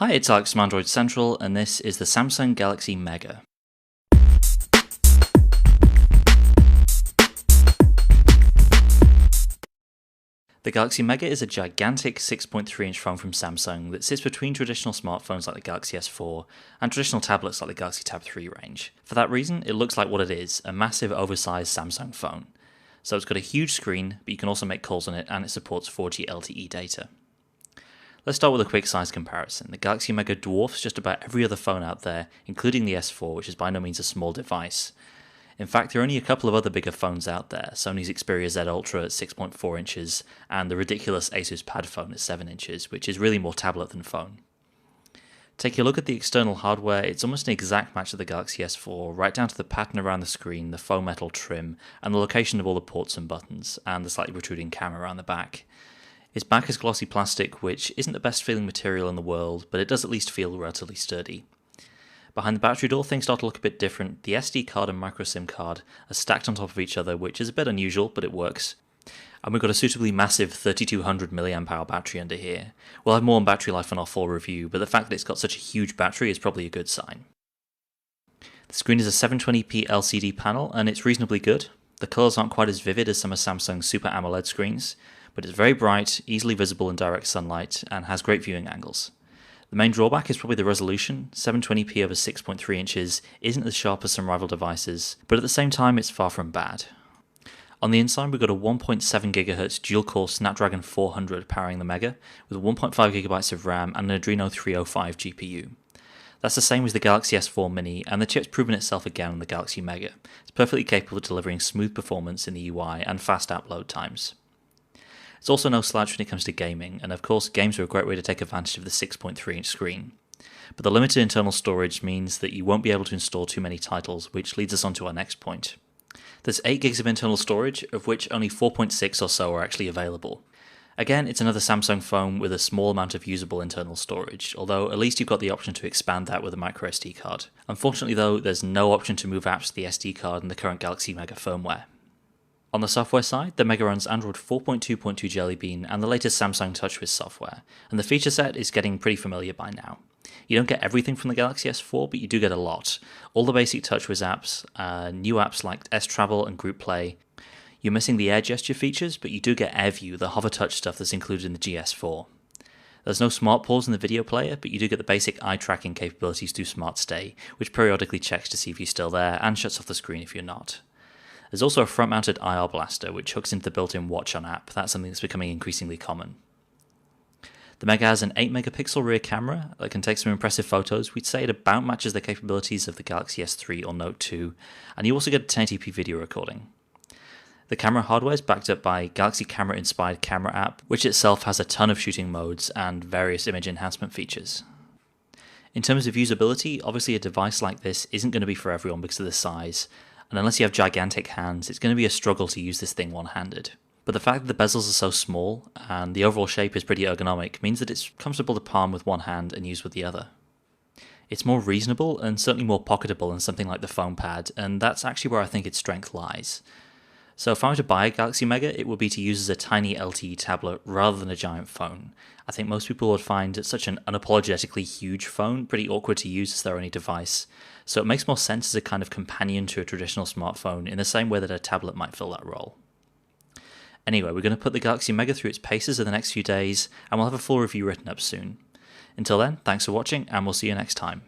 Hi, it's Alex from Android Central, and this is the Samsung Galaxy Mega. The Galaxy Mega is a gigantic 6.3-inch phone from Samsung that sits between traditional smartphones like the Galaxy S4 and traditional tablets like the Galaxy Tab 3 range. For that reason, it looks like what it is, a massive oversized Samsung phone. So it's got a huge screen, but you can also make calls on it, and it supports 4G LTE data. Let's start with a quick size comparison. The Galaxy Mega dwarfs just about every other phone out there, including the S4, which is by no means a small device. In fact, there are only a couple of other bigger phones out there, Sony's Xperia Z Ultra at 6.4 inches, and the ridiculous Asus Pad phone at 7 inches, which is really more tablet than phone. Take a look at the external hardware, it's almost an exact match of the Galaxy S4, right down to the pattern around the screen, the faux metal trim, and the location of all the ports and buttons, and the slightly protruding camera around the back. Its back is glossy plastic, which isn't the best feeling material in the world, but it does at least feel relatively sturdy. Behind the battery door, things start to look a bit different. The SD card and micro SIM card are stacked on top of each other, which is a bit unusual, but it works. And we've got a suitably massive 3200 mAh battery under here. We'll have more on battery life in our full review, but the fact that it's got such a huge battery is probably a good sign. The screen is a 720p LCD panel, and it's reasonably good. The colours aren't quite as vivid as some of Samsung's Super AMOLED screens, but it's very bright, easily visible in direct sunlight, and has great viewing angles. The main drawback is probably the resolution. 720p over 6.3 inches isn't as sharp as some rival devices, but at the same time it's far from bad. On the inside we've got a 1.7 GHz dual-core Snapdragon 400 powering the Mega, with 1.5 GB of RAM and an Adreno 305 GPU. That's the same as the Galaxy S4 Mini, and the chip's proven itself again on the Galaxy Mega. It's perfectly capable of delivering smooth performance in the UI and fast app load times. It's also no slouch when it comes to gaming, and of course games are a great way to take advantage of the 6.3-inch screen. But the limited internal storage means that you won't be able to install too many titles, which leads us on to our next point. There's 8 gigs of internal storage, of which only 4.6 or so are actually available. Again, it's another Samsung phone with a small amount of usable internal storage, although at least you've got the option to expand that with a microSD card. Unfortunately though, there's no option to move apps to the SD card in the current Galaxy Mega firmware. On the software side, the Mega runs Android 4.2.2 Jelly Bean and the latest Samsung TouchWiz software, and the feature set is getting pretty familiar by now. You don't get everything from the Galaxy S4, but you do get a lot. All the basic TouchWiz apps, new apps like S-Travel and Group Play. You're missing the air gesture features, but you do get AirView, the hover touch stuff that's included in the GS4. There's no Smart Pause in the video player, but you do get the basic eye tracking capabilities through Smart Stay, which periodically checks to see if you're still there and shuts off the screen if you're not. There's also a front-mounted IR blaster, which hooks into the built-in Watch On app. That's something that's becoming increasingly common. The Mega has an 8-megapixel rear camera that can take some impressive photos. We'd say it about matches the capabilities of the Galaxy S3 or Note 2, and you also get a 1080p video recording. The camera hardware is backed up by Galaxy Camera-inspired camera app, which itself has a ton of shooting modes and various image enhancement features. In terms of usability, obviously a device like this isn't going to be for everyone because of the size, and unless you have gigantic hands, it's going to be a struggle to use this thing one-handed. But the fact that the bezels are so small, and the overall shape is pretty ergonomic, means that it's comfortable to palm with one hand and use with the other. It's more reasonable and certainly more pocketable than something like the PhonePad, and that's actually where I think its strength lies. So if I were to buy a Galaxy Mega, it would be to use as a tiny LTE tablet rather than a giant phone. I think most people would find such an unapologetically huge phone pretty awkward to use as their only device, so it makes more sense as a kind of companion to a traditional smartphone in the same way that a tablet might fill that role. Anyway, we're going to put the Galaxy Mega through its paces in the next few days, and we'll have a full review written up soon. Until then, thanks for watching, and we'll see you next time.